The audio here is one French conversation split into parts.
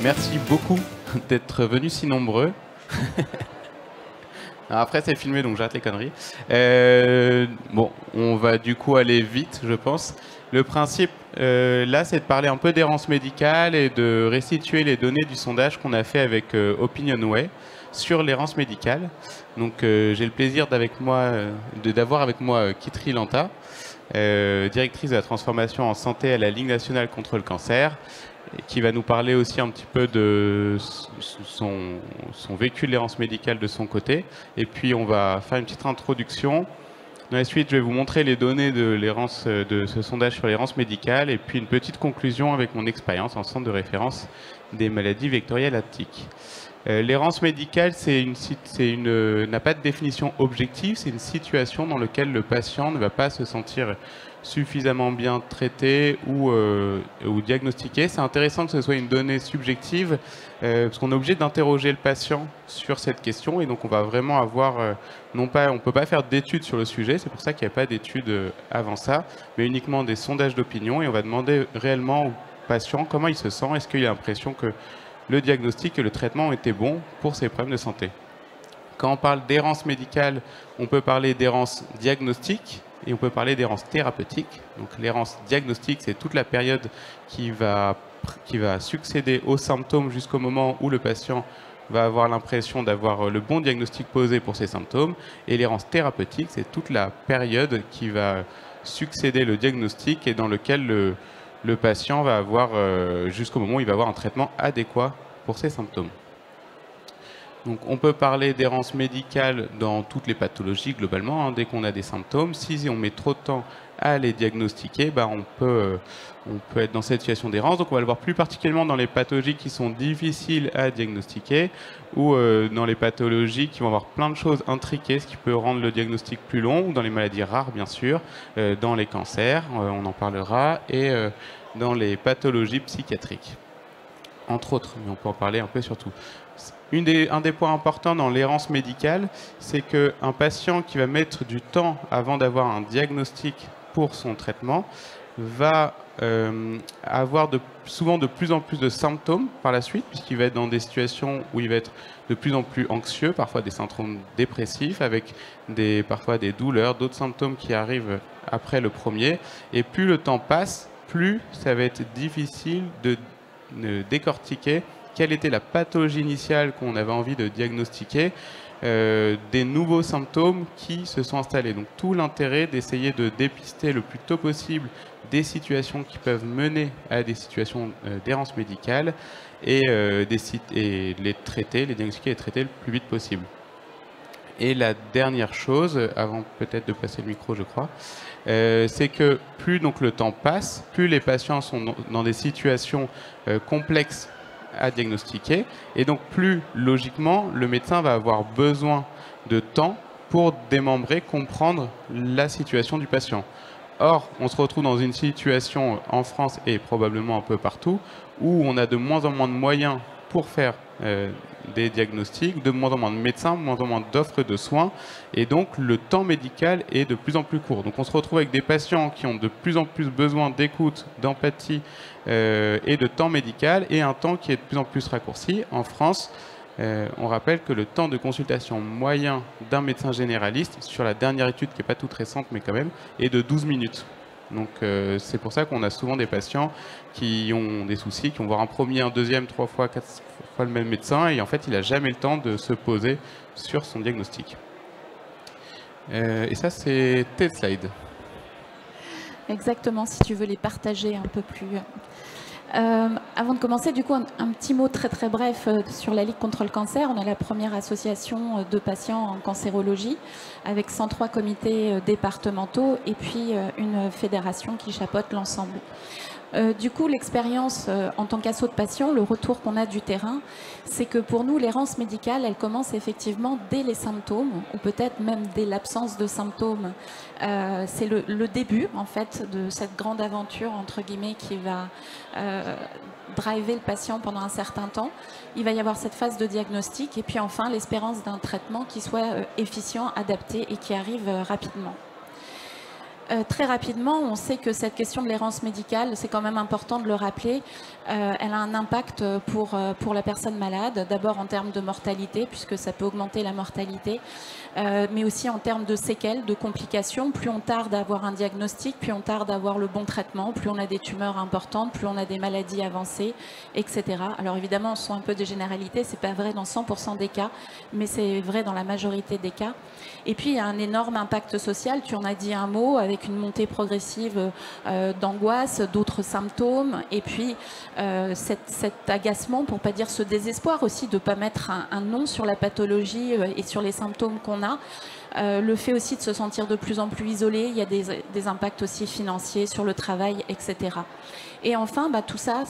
Merci beaucoup d'être venus si nombreux. Après, c'est filmé, donc j'arrête les conneries. Bon, on va du coup aller vite, je pense. Le principe, là, c'est de parler un peu d'errance médicale et de restituer les données du sondage qu'on a fait avec Opinionway sur l'errance médicale. Donc, j'ai le plaisir d'avoir avec moi Kitri Lanta, directrice de la transformation en santé à la Ligue nationale contre le cancer, qui va nous parler aussi un petit peu de son vécu de l'errance médicale de son côté. Et puis on va faire une petite introduction. Dans la suite, je vais vous montrer les données de ce sondage sur l'errance médicale et puis une petite conclusion avec mon expérience en centre de référence des maladies vectorielles à tiques. L'errance médicale n'a pas de définition objective, c'est une situation dans laquelle le patient ne va pas se sentir suffisamment bien traité ou diagnostiqué. C'est intéressant que ce soit une donnée subjective parce qu'on est obligé d'interroger le patient sur cette question et donc on va vraiment avoir, on ne peut pas faire d'études sur le sujet, c'est pour ça qu'il n'y a pas d'études avant ça, mais uniquement des sondages d'opinion et on va demander réellement au patient comment il se sent, est-ce qu'il a l'impression que le diagnostic et le traitement ont été bons pour ses problèmes de santé. Quand on parle d'errance médicale, on peut parler d'errance diagnostique et on peut parler d'errance thérapeutique. Donc l'errance diagnostique, c'est toute la période qui va succéder aux symptômes jusqu'au moment où le patient va avoir l'impression d'avoir le bon diagnostic posé pour ses symptômes. Et l'errance thérapeutique, c'est toute la période qui va succéder le diagnostic et dans lequel le patient va avoir, jusqu'au moment où il va avoir un traitement adéquat pour ses symptômes. Donc on peut parler d'errance médicale dans toutes les pathologies globalement, dès qu'on a des symptômes. Si on met trop de temps à les diagnostiquer, on peut être dans cette situation d'errance. Donc on va le voir plus particulièrement dans les pathologies qui sont difficiles à diagnostiquer ou dans les pathologies qui vont avoir plein de choses intriquées, ce qui peut rendre le diagnostic plus long, ou dans les maladies rares bien sûr, dans les cancers, on en parlera, et dans les pathologies psychiatriques, entre autres, mais on peut en parler un peu surtout. Un des points importants dans l'errance médicale, c'est qu'un patient qui va mettre du temps avant d'avoir un diagnostic pour son traitement va avoir souvent de plus en plus de symptômes par la suite, puisqu'il va être dans des situations où il va être de plus en plus anxieux, parfois des symptômes dépressifs, avec parfois des douleurs, d'autres symptômes qui arrivent après le premier. Et plus le temps passe, plus ça va être difficile de décortiquer quelle était la pathologie initiale qu'on avait envie de diagnostiquer, des nouveaux symptômes qui se sont installés. Donc tout l'intérêt d'essayer de dépister le plus tôt possible des situations qui peuvent mener à des situations d'errance médicale et les traiter, les diagnostiquer et les traiter le plus vite possible. Et la dernière chose, avant peut-être de passer le micro je crois, c'est que plus donc, le temps passe, plus les patients sont dans des situations complexes à diagnostiquer et donc plus logiquement le médecin va avoir besoin de temps pour démembrer, comprendre la situation du patient. Or, on se retrouve dans une situation en France et probablement un peu partout où on a de moins en moins de moyens pour faire des diagnostics, de moins en moins de médecins, de moins en moins d'offres de soins et donc le temps médical est de plus en plus court. Donc on se retrouve avec des patients qui ont de plus en plus besoin d'écoute, d'empathie et de temps médical et un temps qui est de plus en plus raccourci. En France, on rappelle que le temps de consultation moyen d'un médecin généraliste, sur la dernière étude qui n'est pas toute récente mais quand même, est de 12 minutes. Donc c'est pour ça qu'on a souvent des patients qui ont des soucis, qui vont voir un premier, un deuxième, 3 fois, 4 fois le même médecin et en fait il n'a jamais le temps de se poser sur son diagnostic. Et ça c'est tes slides. Exactement, si tu veux les partager un peu plus. Avant de commencer, du coup, un petit mot très très bref sur la Ligue contre le cancer. On est la première association de patients en cancérologie avec 103 comités départementaux et puis une fédération qui chapeaute l'ensemble. Du coup, l'expérience en tant qu'asso de patients, le retour qu'on a du terrain, c'est que pour nous, l'errance médicale, elle commence effectivement dès les symptômes, ou peut-être même dès l'absence de symptômes. C'est le début, en fait, de cette grande aventure, entre guillemets, qui va driver le patient pendant un certain temps. Il va y avoir cette phase de diagnostic, et puis enfin, l'espérance d'un traitement qui soit efficient, adapté et qui arrive rapidement. Très rapidement, on sait que cette question de l'errance médicale, c'est quand même important de le rappeler, elle a un impact pour la personne malade, d'abord en termes de mortalité, puisque ça peut augmenter la mortalité, mais aussi en termes de séquelles, de complications. Plus on tarde à avoir un diagnostic, plus on tarde à avoir le bon traitement, plus on a des tumeurs importantes, plus on a des maladies avancées, etc. Alors évidemment, ce sont un peu des généralités, c'est pas vrai dans 100% des cas, mais c'est vrai dans la majorité des cas. Et puis il y a un énorme impact social, tu en as dit un mot, avec une montée progressive d'angoisse, d'autres symptômes, et puis cet agacement, pour pas dire ce désespoir aussi de ne pas mettre un nom sur la pathologie et sur les symptômes qu'on a. Le fait aussi de se sentir de plus en plus isolé, il y a des impacts aussi financiers sur le travail, etc. Et enfin, tout ça,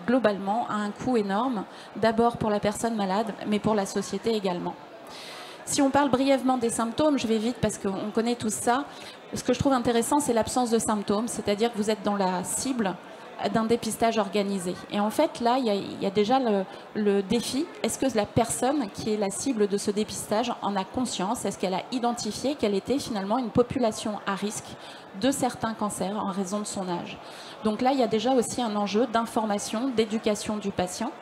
globalement, a un coût énorme, d'abord pour la personne malade, mais pour la société également. Si on parle brièvement des symptômes, je vais vite parce qu'on connaît tout ça. Ce que je trouve intéressant, c'est l'absence de symptômes, c'est-à-dire que vous êtes dans la cible d'un dépistage organisé. Et en fait, là, il y a déjà le défi. Est-ce que la personne qui est la cible de ce dépistage en a conscience? Est-ce qu'elle a identifié qu'elle était finalement une population à risque de certains cancers en raison de son âge? Donc là, il y a déjà aussi un enjeu d'information, d'éducation du patient.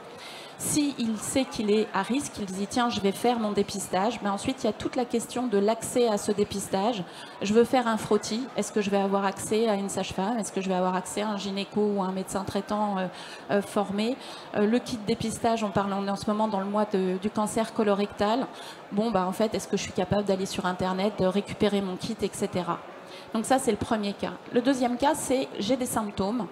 S'il sait qu'il est à risque, il dit tiens, je vais faire mon dépistage, mais ensuite il y a toute la question de l'accès à ce dépistage. Je veux faire un frottis, est-ce que je vais avoir accès à une sage-femme? Est-ce que je vais avoir accès à un gynéco ou un médecin traitant formé? Le kit dépistage, on parle en ce moment dans le mois du cancer colorectal. Bon, en fait, est-ce que je suis capable d'aller sur Internet, de récupérer mon kit, etc. Donc ça, c'est le premier cas. Le deuxième cas, c'est j'ai des symptômes.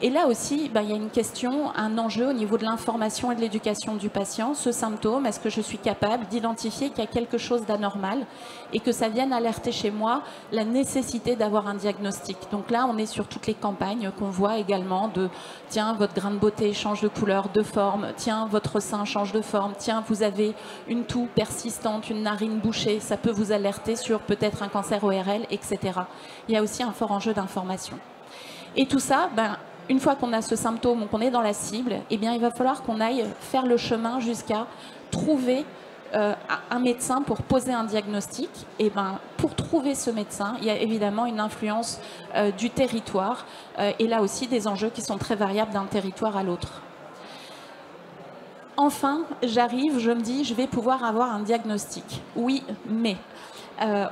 Et là aussi, il y a une question, un enjeu au niveau de l'information et de l'éducation du patient. Ce symptôme, est-ce que je suis capable d'identifier qu'il y a quelque chose d'anormal et que ça vienne alerter chez moi la nécessité d'avoir un diagnostic? Donc là, on est sur toutes les campagnes qu'on voit également de « tiens, votre grain de beauté change de couleur, de forme, tiens, votre sein change de forme, tiens, vous avez une toux persistante, une narine bouchée, ça peut vous alerter sur peut-être un cancer ORL, etc. » Il y a aussi un fort enjeu d'information. Et tout ça, une fois qu'on a ce symptôme ou qu'on est dans la cible, eh bien, il va falloir qu'on aille faire le chemin jusqu'à trouver un médecin pour poser un diagnostic. Et pour trouver ce médecin, il y a évidemment une influence du territoire et là aussi des enjeux qui sont très variables d'un territoire à l'autre. Enfin, j'arrive, je me dis, je vais pouvoir avoir un diagnostic. Oui, mais...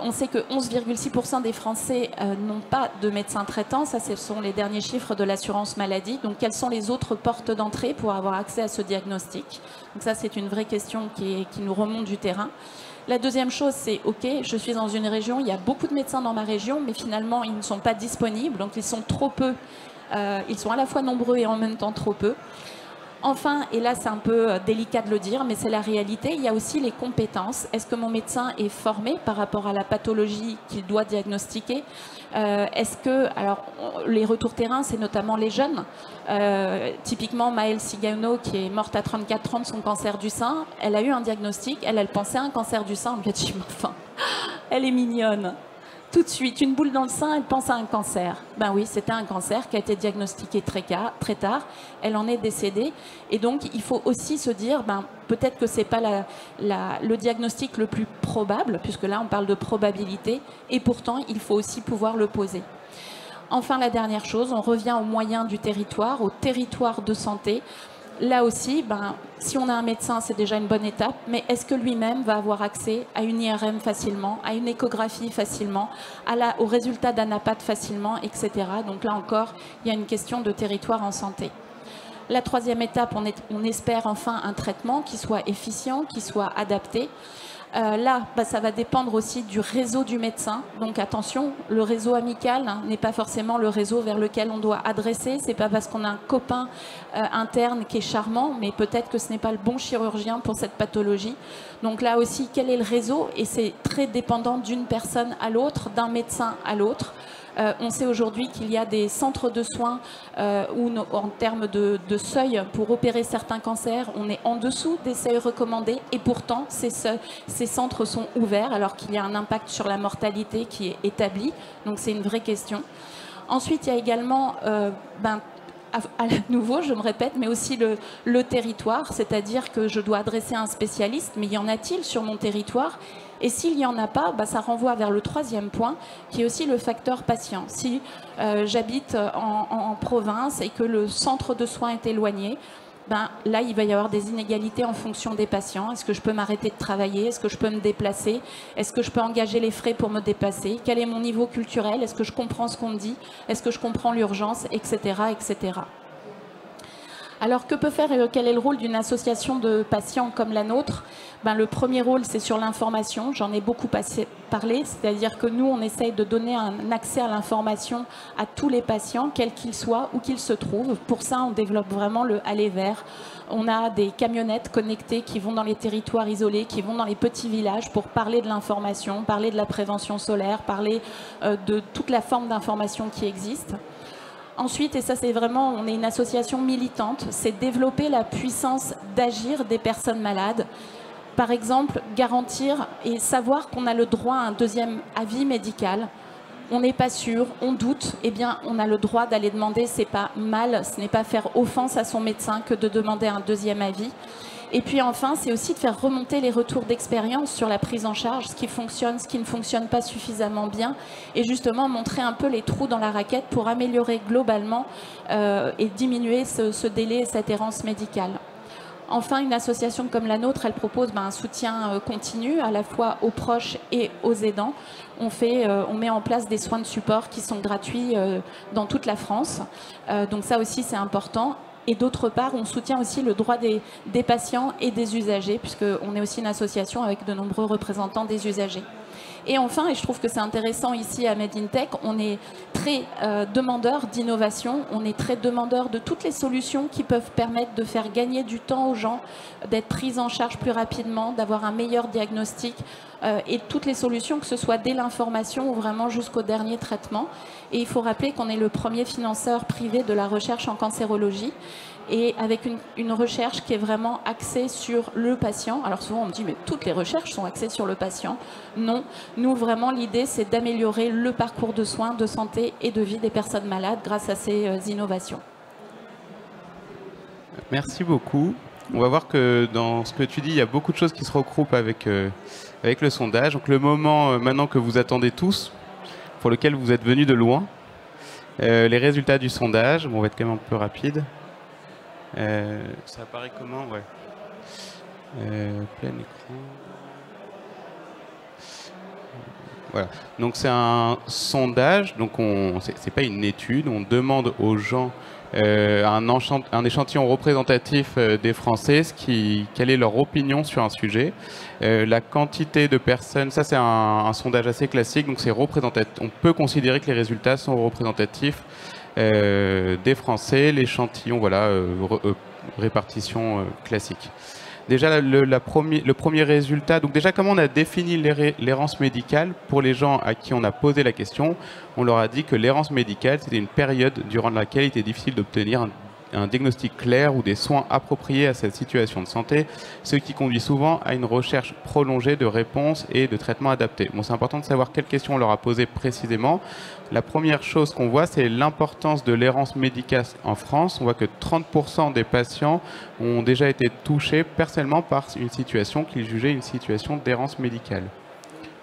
on sait que 11,6% des Français n'ont pas de médecin traitant. Ça, ce sont les derniers chiffres de l'assurance maladie. Donc, quelles sont les autres portes d'entrée pour avoir accès à ce diagnostic? Donc ça, c'est une vraie question qui nous remonte du terrain. La deuxième chose, c'est, OK, je suis dans une région, il y a beaucoup de médecins dans ma région, mais finalement, ils ne sont pas disponibles. Donc, ils sont trop peu. Ils sont à la fois nombreux et en même temps trop peu. Enfin, et là c'est un peu délicat de le dire, mais c'est la réalité, il y a aussi les compétences. Est-ce que mon médecin est formé par rapport à la pathologie qu'il doit diagnostiquer? Est-ce que, alors les retours terrain, c'est notamment les jeunes. Typiquement Maëlle Sigano, qui est morte à 34 ans de son cancer du sein, elle a eu un diagnostic, elle pensait à un cancer du sein, on lui a dit, enfin, elle est mignonne. Tout de suite, une boule dans le sein, elle pense à un cancer. Ben oui, c'était un cancer qui a été diagnostiqué très tard. Elle en est décédée. Et donc, il faut aussi se dire, peut-être que ce n'est pas le diagnostic le plus probable, puisque là, on parle de probabilité. Et pourtant, il faut aussi pouvoir le poser. Enfin, la dernière chose, on revient aux moyens du territoire, au territoire de santé. Là aussi, si on a un médecin, c'est déjà une bonne étape, mais est-ce que lui-même va avoir accès à une IRM facilement, à une échographie facilement, aux résultats d'ANAPAT facilement, etc. Donc là encore, il y a une question de territoire en santé. La troisième étape, on espère enfin un traitement qui soit efficient, qui soit adapté. Là, ça va dépendre aussi du réseau du médecin. Donc attention, le réseau amical n'est pas forcément le réseau vers lequel on doit adresser. C'est pas parce qu'on a un copain interne qui est charmant, mais peut-être que ce n'est pas le bon chirurgien pour cette pathologie. Donc là aussi, quel est le réseau? Et c'est très dépendant d'une personne à l'autre, d'un médecin à l'autre. On sait aujourd'hui qu'il y a des centres de soins où, en termes de seuil pour opérer certains cancers, on est en dessous des seuils recommandés et pourtant ces centres sont ouverts alors qu'il y a un impact sur la mortalité qui est établi. Donc c'est une vraie question. Ensuite, il y a également à nouveau, je me répète, mais aussi le territoire, c'est-à-dire que je dois adresser un spécialiste, mais y en a-t-il sur mon territoire? Et s'il n'y en a pas, ça renvoie vers le troisième point, qui est aussi le facteur patient. Si j'habite en province et que le centre de soins est éloigné, là, il va y avoir des inégalités en fonction des patients. Est-ce que je peux m'arrêter de travailler? Est-ce que je peux me déplacer? Est-ce que je peux engager les frais pour me déplacer? Quel est mon niveau culturel? Est-ce que je comprends ce qu'on me dit? Est-ce que je comprends l'urgence? Etc., etc. Alors, que peut faire et quel est le rôle d'une association de patients comme la nôtre? Le premier rôle, c'est sur l'information. J'en ai beaucoup parlé, c'est-à-dire que nous, on essaye de donner un accès à l'information à tous les patients, quels qu'ils soient, où qu'ils se trouvent. Pour ça, on développe vraiment le aller vers. On a des camionnettes connectées qui vont dans les territoires isolés, qui vont dans les petits villages pour parler de l'information, parler de la prévention solaire, parler de toute la forme d'information qui existe. Ensuite, et ça c'est vraiment, on est une association militante, c'est développer la puissance d'agir des personnes malades. Par exemple, garantir et savoir qu'on a le droit à un deuxième avis médical. On n'est pas sûr, on doute, eh bien on a le droit d'aller demander, c'est pas mal, ce n'est pas faire offense à son médecin que de demander un deuxième avis. Et puis enfin, c'est aussi de faire remonter les retours d'expérience sur la prise en charge, ce qui fonctionne, ce qui ne fonctionne pas suffisamment bien, et justement montrer un peu les trous dans la raquette pour améliorer globalement et diminuer ce délai et cette errance médicale. Enfin, une association comme la nôtre, elle propose un soutien continu à la fois aux proches et aux aidants. On met en place des soins de support qui sont gratuits dans toute la France. Donc ça aussi, c'est important. Et d'autre part, on soutient aussi le droit des patients et des usagers, puisqu'on est aussi une association avec de nombreux représentants des usagers. Et enfin, et je trouve que c'est intéressant ici à Made in Tech, on est très demandeur d'innovation, on est très demandeur de toutes les solutions qui peuvent permettre de faire gagner du temps aux gens, d'être pris en charge plus rapidement, d'avoir un meilleur diagnostic, et toutes les solutions, que ce soit dès l'information ou vraiment jusqu'au dernier traitement. Et il faut rappeler qu'on est le premier financeur privé de la recherche en cancérologie, et avec une recherche qui est vraiment axée sur le patient. Alors souvent on me dit mais toutes les recherches sont axées sur le patient. Non, nous vraiment l'idée c'est d'améliorer le parcours de soins, de santé et de vie des personnes malades grâce à ces innovations. Merci beaucoup. On va voir que dans ce que tu dis, il y a beaucoup de choses qui se regroupent avec le sondage. Donc le moment maintenant que vous attendez tous, pour lequel vous êtes venus de loin, les résultats du sondage. Bon, on va être quand même un peu rapide. Ça apparaît comment? Ouais. Plein écran. Voilà. Donc c'est un sondage. Donc c'est pas une étude. On demande aux gens un échantillon représentatif des Français, quelle est leur opinion sur un sujet. La quantité de personnes, ça c'est un sondage assez classique. Donc c'est représentatif. On peut considérer que les résultats sont représentatifs des Français, l'échantillon, voilà, répartition classique. Déjà, le premier résultat, donc déjà comment on a défini l'errance médicale pour les gens à qui on a posé la question. On leur a dit que l'errance médicale, c'était une période durant laquelle il était difficile d'obtenir un diagnostic clair ou des soins appropriés à cette situation de santé, ce qui conduit souvent à une recherche prolongée de réponses et de traitements adaptés. Bon, c'est important de savoir quelles questions on leur a posées précisément. La première chose qu'on voit, c'est l'importance de l'errance médicale en France. On voit que 30% des patients ont déjà été touchés personnellement par une situation qu'ils jugeaient une situation d'errance médicale.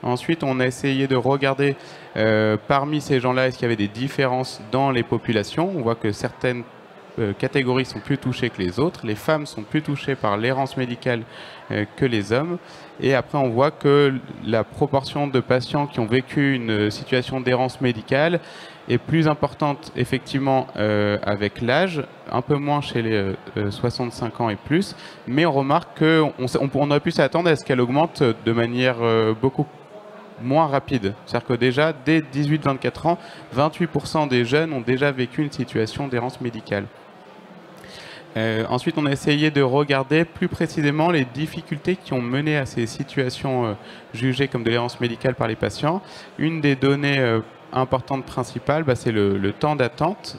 Ensuite, on a essayé de regarder parmi ces gens-là, est-ce qu'il y avait des différences dans les populations. On voit que certaines catégories sont plus touchées que les autres. Les femmes sont plus touchées par l'errance médicale que les hommes. Et après, on voit que la proportion de patients qui ont vécu une situation d'errance médicale est plus importante effectivement avec l'âge, un peu moins chez les 65 ans et plus. Mais on remarque qu'on aurait pu s'attendre à ce qu'elle augmente de manière beaucoup moins rapide. C'est-à-dire que déjà, dès 18-24 ans, 28% des jeunes ont déjà vécu une situation d'errance médicale. Ensuite, on a essayé de regarder plus précisément les difficultés qui ont mené à ces situations jugées comme de l'errance médicale par les patients. Une des données importantes principales, c'est le temps d'attente.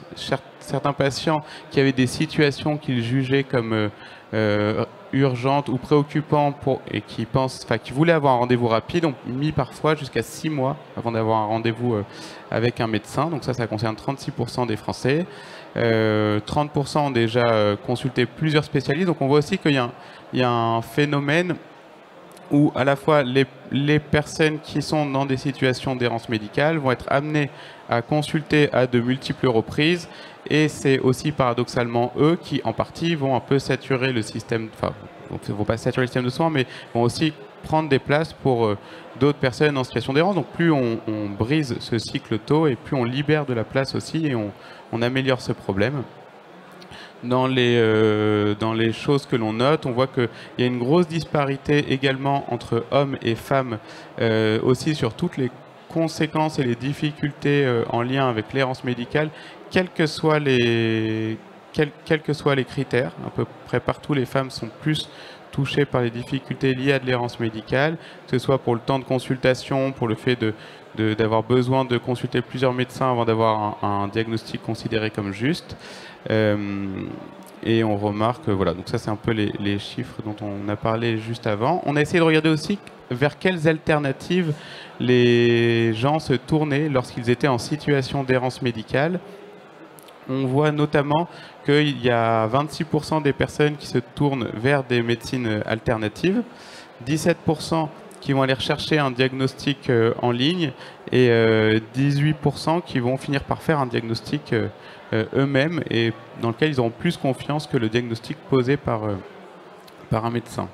Certains patients qui avaient des situations qu'ils jugeaient comme urgentes ou préoccupantes et qui voulaient avoir un rendez-vous rapide ont mis parfois jusqu'à 6 mois avant d'avoir un rendez-vous avec un médecin. Donc ça concerne 36% des Français. 30% ont déjà consulté plusieurs spécialistes. Donc on voit aussi qu'il y a un phénomène où à la fois les personnes qui sont dans des situations d'errance médicale vont être amenées à consulter à de multiples reprises, et c'est aussi paradoxalement eux qui en partie vont un peu saturer le système, enfin ne vont pas saturer le système de soins, mais vont aussi prendre des places pour d'autres personnes en situation d'errance. Donc plus on brise ce cycle tôt, et plus on libère de la place aussi, et on améliore ce problème. Dans les choses que l'on note, on voit qu'il y a une grosse disparité également entre hommes et femmes, aussi sur toutes les conséquences et les difficultés en lien avec l'errance médicale, quels que soient les critères. À peu près partout, les femmes sont plus touchées par les difficultés liées à de l'errance médicale, que ce soit pour le temps de consultation, pour le fait d'avoir besoin de consulter plusieurs médecins avant d'avoir un diagnostic considéré comme juste. Et on remarque, voilà, donc ça c'est un peu les chiffres dont on a parlé juste avant. On a essayé de regarder aussi vers quelles alternatives les gens se tournaient lorsqu'ils étaient en situation d'errance médicale. On voit notamment qu'il y a 26% des personnes qui se tournent vers des médecines alternatives, 17% qui vont aller rechercher un diagnostic en ligne, et 18% qui vont finir par faire un diagnostic eux-mêmes, et dans lequel ils auront plus confiance que le diagnostic posé par un médecin.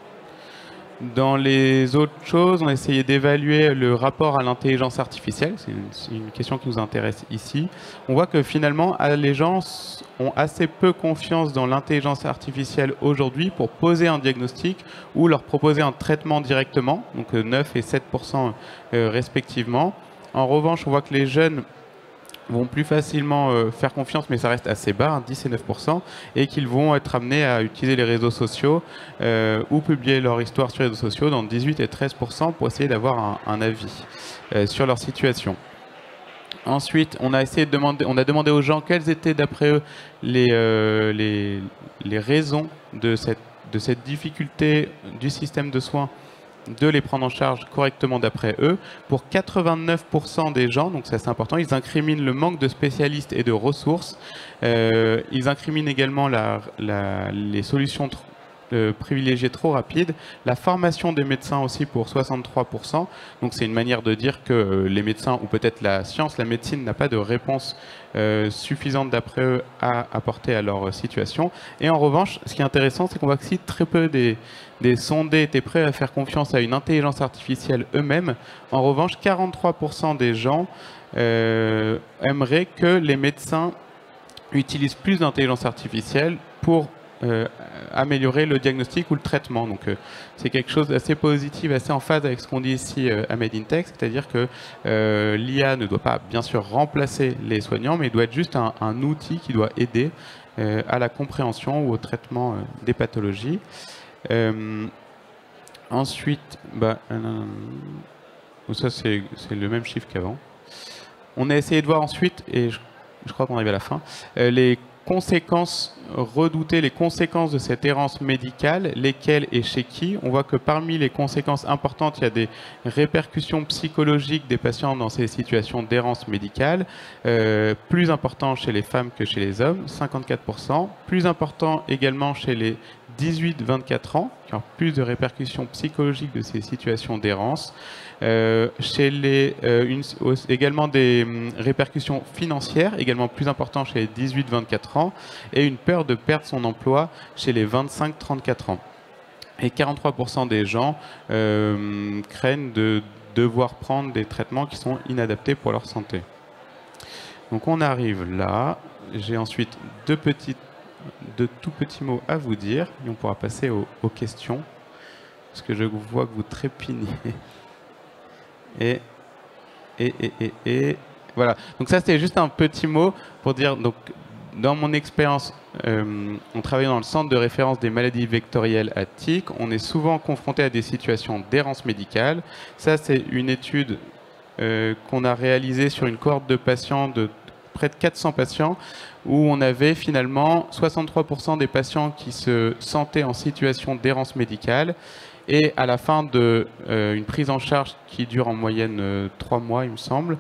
Dans les autres choses, on a essayé d'évaluer le rapport à l'intelligence artificielle. C'est une question qui nous intéresse ici. On voit que finalement, les gens ont assez peu confiance dans l'intelligence artificielle aujourd'hui pour poser un diagnostic ou leur proposer un traitement directement, donc 9 et 7% respectivement. En revanche, on voit que les jeunes vont plus facilement faire confiance, mais ça reste assez bas, 10 et 9%, et qu'ils vont être amenés à utiliser les réseaux sociaux ou publier leur histoire sur les réseaux sociaux dans 18 et 13% pour essayer d'avoir un avis sur leur situation. Ensuite, on a demandé aux gens quelles étaient d'après eux les raisons de cette difficulté du système de soins de les prendre en charge correctement d'après eux. Pour 89% des gens, donc ça c'est important, ils incriminent le manque de spécialistes et de ressources. Ils incriminent également les solutions privilégiées trop rapides. La formation des médecins aussi pour 63%. Donc c'est une manière de dire que les médecins, ou peut-être la science, la médecine, n'a pas de réponse suffisante d'après eux à apporter à leur situation. Et en revanche, ce qui est intéressant, c'est qu'on voit que si très peu des sondés étaient prêts à faire confiance à une intelligence artificielle eux-mêmes, en revanche, 43% des gens aimeraient que les médecins utilisent plus d'intelligence artificielle pour améliorer le diagnostic ou le traitement. Donc c'est quelque chose d'assez positif, assez en phase avec ce qu'on dit ici à Made in Tech, c'est-à-dire que l'IA ne doit pas bien sûr remplacer les soignants, mais il doit être juste un outil qui doit aider à la compréhension ou au traitement des pathologies. Ensuite, ça c'est le même chiffre qu'avant. On a essayé de voir ensuite, et je crois qu'on arrive à la fin, les conséquences redoutées, les conséquences de cette errance médicale, lesquelles et chez qui. On voit que parmi les conséquences importantes, il y a des répercussions psychologiques des patients dans ces situations d'errance médicale, plus important chez les femmes que chez les hommes, 54%, plus important également chez les 18-24 ans, qui ont plus de répercussions psychologiques de ces situations d'errance. Également des répercussions financières, également plus importantes chez les 18-24 ans, et une peur de perdre son emploi chez les 25-34 ans. Et 43% des gens craignent de devoir prendre des traitements qui sont inadaptés pour leur santé. Donc on arrive là. J'ai ensuite deux tout petits mots à vous dire, et on pourra passer aux questions, parce que je vois que vous trépignez. Et voilà. Donc ça, c'était juste un petit mot pour dire, donc, dans mon expérience, on travaille dans le centre de référence des maladies vectorielles à TIC. On est souvent confronté à des situations d'errance médicale. Ça, c'est une étude qu'on a réalisée sur une cohorte de patients de près de 400 patients où on avait finalement 63% des patients qui se sentaient en situation d'errance médicale. Et à la fin d'une prise en charge qui dure en moyenne 3 mois, il me semble,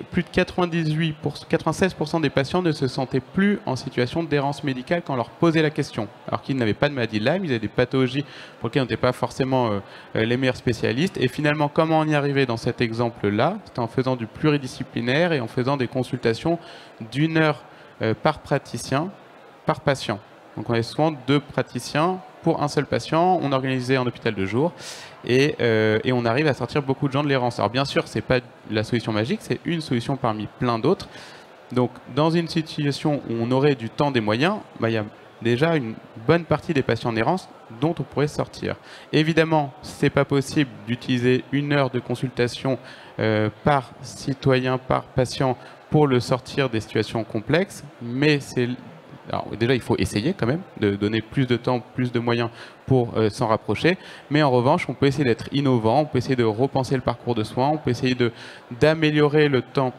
plus de 96% des patients ne se sentaient plus en situation d'errance médicale quand on leur posait la question. Alors qu'ils n'avaient pas de maladie de Lyme, ils avaient des pathologies pour lesquelles on n'était pas forcément les meilleurs spécialistes. Et finalement, comment on y arrivait dans cet exemple-là? C'était en faisant du pluridisciplinaire et en faisant des consultations d'1 heure par praticien, par patient. Donc on avait souvent 2 praticiens pour un seul patient. On organisait un hôpital de jour et on arrive à sortir beaucoup de gens de l'errance. Alors bien sûr, ce n'est pas la solution magique, c'est une solution parmi plein d'autres. Donc dans une situation où on aurait du temps, des moyens, il y a déjà une bonne partie des patients en errance dont on pourrait sortir. Évidemment, ce n'est pas possible d'utiliser 1 heure de consultation par citoyen, par patient pour le sortir des situations complexes, mais c'est... Alors déjà, il faut essayer quand même de donner plus de temps, plus de moyens pour s'en rapprocher. Mais en revanche, on peut essayer d'être innovant, on peut essayer de repenser le parcours de soins, on peut essayer d'améliorer le temps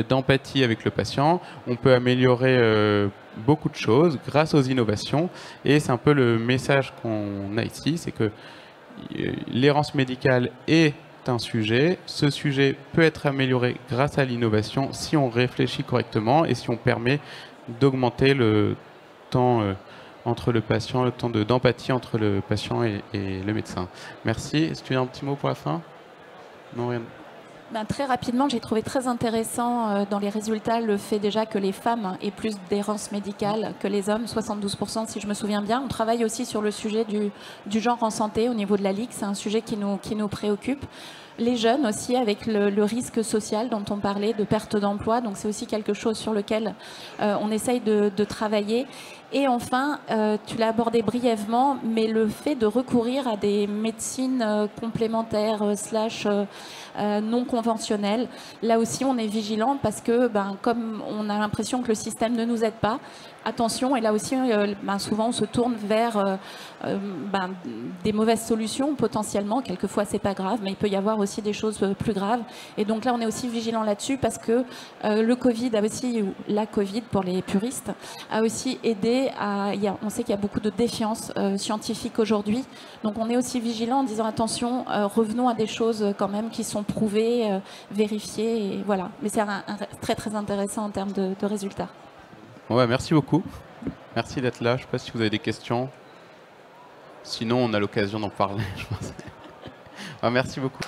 d'empathie avec le patient, on peut améliorer beaucoup de choses grâce aux innovations. Et c'est un peu le message qu'on a ici, c'est que l'errance médicale est un sujet. Ce sujet peut être amélioré grâce à l'innovation si on réfléchit correctement et si on permet d'augmenter le temps entre le patient, le temps d'empathie entre le patient et le médecin. Merci. Est-ce que tu as un petit mot pour la fin? Non, rien. Très rapidement, j'ai trouvé très intéressant dans les résultats le fait déjà que les femmes aient plus d'errance médicale que les hommes, 72% si je me souviens bien. On travaille aussi sur le sujet du genre en santé au niveau de la Ligue, c'est un sujet qui nous préoccupe. Les jeunes aussi, avec le risque social dont on parlait, de perte d'emploi. Donc c'est aussi quelque chose sur lequel on essaye de travailler. Et enfin, tu l'as abordé brièvement, mais le fait de recourir à des médecines complémentaires non conventionnelles, là aussi on est vigilant parce que comme on a l'impression que le système ne nous aide pas, attention, et là aussi souvent on se tourne vers des mauvaises solutions potentiellement. Quelquefois c'est pas grave, mais il peut y avoir aussi des choses plus graves. Et donc là on est aussi vigilant là-dessus parce que le Covid a aussi, ou la Covid pour les puristes, a aussi aidé on sait qu'il y a beaucoup de défiance scientifique aujourd'hui. Donc on est aussi vigilant en disant attention, revenons à des choses quand même qui sont prouvées, vérifiées. Et voilà. Mais c'est très très intéressant en termes de résultats. Ouais, merci beaucoup. Merci d'être là. Je ne sais pas si vous avez des questions. Sinon, on a l'occasion d'en parler, je pense. Merci beaucoup.